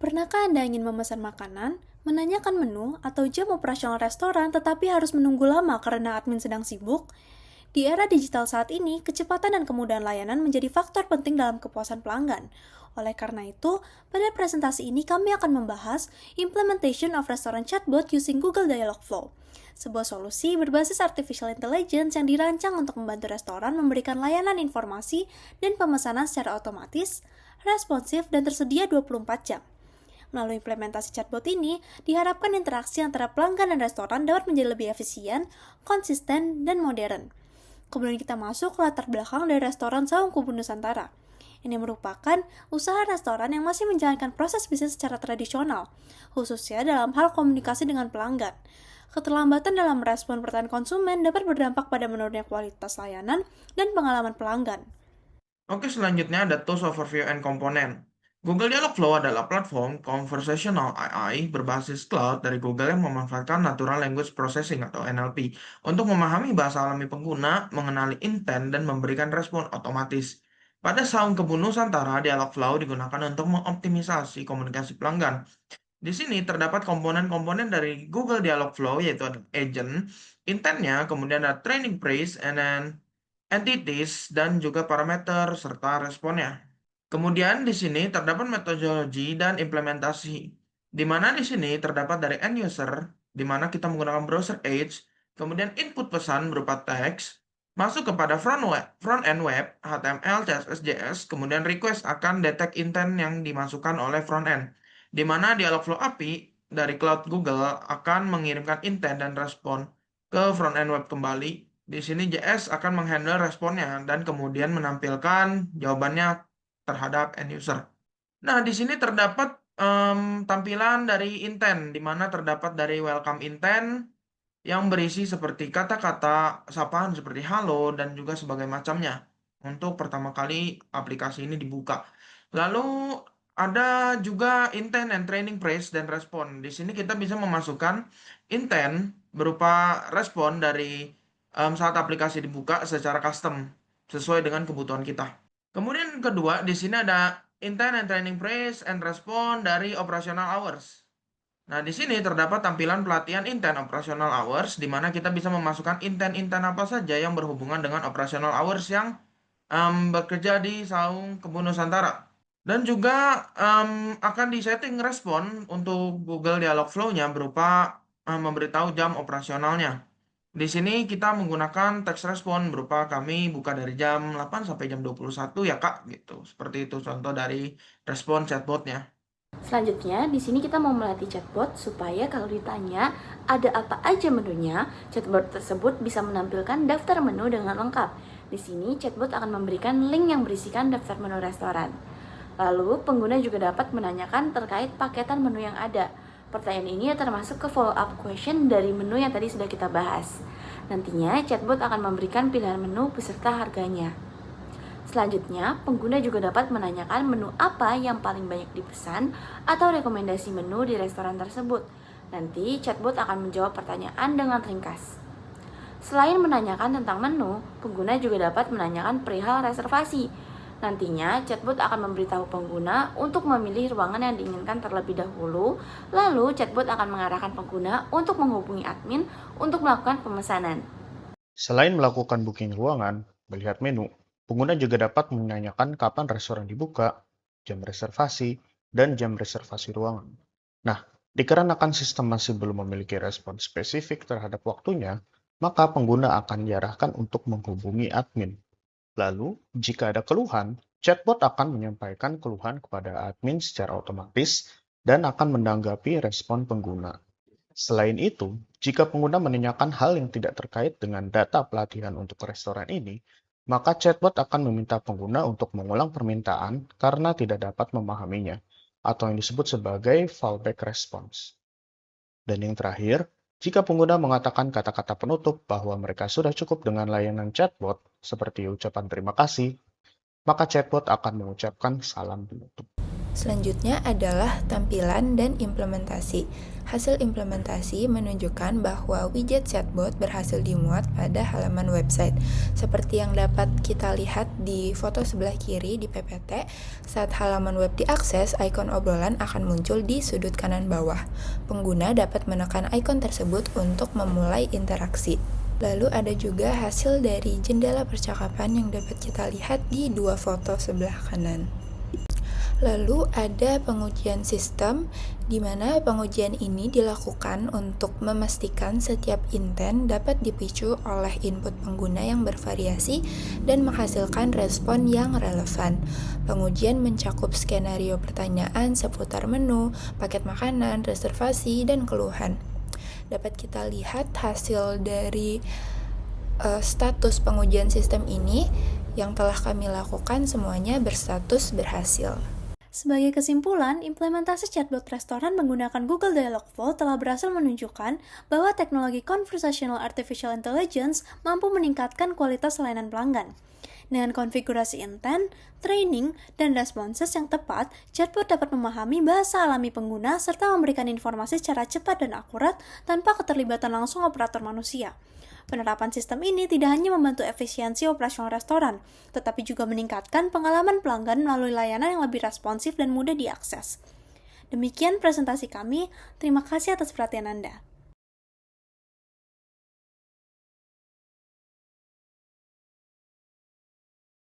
Pernahkah Anda ingin memesan makanan, menanyakan menu, atau jam operasional restoran tetapi harus menunggu lama karena admin sedang sibuk? Di era digital saat ini, kecepatan dan kemudahan layanan menjadi faktor penting dalam kepuasan pelanggan. Oleh karena itu, pada presentasi ini kami akan membahas Implementation of Restaurant Chatbot using Google Dialogflow, sebuah solusi berbasis artificial intelligence yang dirancang untuk membantu restoran memberikan layanan informasi dan pemesanan secara otomatis, responsif, dan tersedia 24 jam. Melalui implementasi chatbot ini, diharapkan interaksi antara pelanggan dan restoran dapat menjadi lebih efisien, konsisten, dan modern. Kemudian kita masuk ke latar belakang dari restoran Saung Kebun Nusantara. Ini merupakan usaha restoran yang masih menjalankan proses bisnis secara tradisional, khususnya dalam hal komunikasi dengan pelanggan. Keterlambatan dalam merespon pertanyaan konsumen dapat berdampak pada menurunnya kualitas layanan dan pengalaman pelanggan. Oke, selanjutnya ada Tools Overview and Component. Google Dialogflow adalah platform conversational AI berbasis cloud dari Google yang memanfaatkan Natural Language Processing atau NLP untuk memahami bahasa alami pengguna, mengenali intent, dan memberikan respon otomatis. Pada Saung Kebun Nusantara, Dialogflow digunakan untuk mengoptimisasi komunikasi pelanggan. Di sini terdapat komponen-komponen dari Google Dialogflow, yaitu ada agent, intentnya, kemudian ada training phrase, and then entities, dan juga parameter serta responnya. Kemudian di sini terdapat metodologi dan implementasi, di mana di sini terdapat dari end user, di mana kita menggunakan browser edge, kemudian input pesan berupa teks, masuk kepada front end web, HTML, CSS, JS, kemudian request akan detect intent yang dimasukkan oleh front end, di mana Dialogflow API dari cloud Google akan mengirimkan intent dan respon ke front end web kembali. Di sini JS akan menghandle responnya dan kemudian menampilkan jawabannya terhadap end user. Nah, di sini terdapat tampilan dari intent, di mana terdapat dari welcome intent yang berisi seperti kata-kata sapaan seperti halo dan juga sebagai macamnya untuk pertama kali aplikasi ini dibuka. Lalu ada juga intent and training phrase dan respon. Di sini kita bisa memasukkan intent berupa respon dari saat aplikasi dibuka secara custom sesuai dengan kebutuhan kita. Kemudian kedua, di sini ada intent and training phrase and respon dari operational hours. Nah, di sini terdapat tampilan pelatihan intent operational hours, di mana kita bisa memasukkan intent-intent apa saja yang berhubungan dengan operational hours yang bekerja di Saung Kebun Nusantara. Dan juga akan disetting respon untuk Google Dialogflow-nya berupa memberitahu jam operasionalnya. Di sini kita menggunakan text respon berupa kami buka dari jam 8 sampai jam 21 ya Kak, gitu. Seperti itu contoh dari respon chatbotnya. Selanjutnya, di sini kita mau melatih chatbot supaya kalau ditanya ada apa aja menunya, chatbot tersebut bisa menampilkan daftar menu dengan lengkap. Di sini, chatbot akan memberikan link yang berisikan daftar menu restoran. Lalu, pengguna juga dapat menanyakan terkait paketan menu yang ada. Pertanyaan ini termasuk ke follow-up question dari menu yang tadi sudah kita bahas. Nantinya, chatbot akan memberikan pilihan menu beserta harganya. Selanjutnya, pengguna juga dapat menanyakan menu apa yang paling banyak dipesan atau rekomendasi menu di restoran tersebut. Nanti, chatbot akan menjawab pertanyaan dengan ringkas. Selain menanyakan tentang menu, pengguna juga dapat menanyakan perihal reservasi. Nantinya, chatbot akan memberitahu pengguna untuk memilih ruangan yang diinginkan terlebih dahulu, lalu chatbot akan mengarahkan pengguna untuk menghubungi admin untuk melakukan pemesanan. Selain melakukan booking ruangan, melihat menu, pengguna juga dapat menanyakan kapan restoran dibuka, jam reservasi, dan jam reservasi ruangan. Nah, dikarenakan sistem masih belum memiliki respon spesifik terhadap waktunya, maka pengguna akan diarahkan untuk menghubungi admin. Lalu, jika ada keluhan, chatbot akan menyampaikan keluhan kepada admin secara otomatis dan akan menanggapi respon pengguna. Selain itu, jika pengguna menanyakan hal yang tidak terkait dengan data pelatihan untuk restoran ini, maka chatbot akan meminta pengguna untuk mengulang permintaan karena tidak dapat memahaminya, atau yang disebut sebagai fallback response. Dan yang terakhir, jika pengguna mengatakan kata-kata penutup bahwa mereka sudah cukup dengan layanan chatbot, seperti ucapan terima kasih, maka chatbot akan mengucapkan salam penutup. Selanjutnya adalah tampilan dan implementasi. Hasil implementasi menunjukkan bahwa widget chatbot berhasil dimuat pada halaman website. Seperti yang dapat kita lihat di foto sebelah kiri di PPT, saat halaman web diakses, ikon obrolan akan muncul di sudut kanan bawah. Pengguna dapat menekan ikon tersebut untuk memulai interaksi. Lalu ada juga hasil dari jendela percakapan yang dapat kita lihat di dua foto sebelah kanan. Lalu ada pengujian sistem, di mana pengujian ini dilakukan untuk memastikan setiap intent dapat dipicu oleh input pengguna yang bervariasi dan menghasilkan respon yang relevan. Pengujian mencakup skenario pertanyaan seputar menu, paket makanan, reservasi, dan keluhan. Dapat kita lihat hasil dari status pengujian sistem ini yang telah kami lakukan semuanya berstatus berhasil. Sebagai kesimpulan, implementasi chatbot restoran menggunakan Google Dialogflow telah berhasil menunjukkan bahwa teknologi Conversational Artificial Intelligence mampu meningkatkan kualitas layanan pelanggan. Dengan konfigurasi intent, training, dan responses yang tepat, chatbot dapat memahami bahasa alami pengguna serta memberikan informasi secara cepat dan akurat tanpa keterlibatan langsung operator manusia. Penerapan sistem ini tidak hanya membantu efisiensi operasional restoran, tetapi juga meningkatkan pengalaman pelanggan melalui layanan yang lebih responsif dan mudah diakses. Demikian presentasi kami, terima kasih atas perhatian Anda.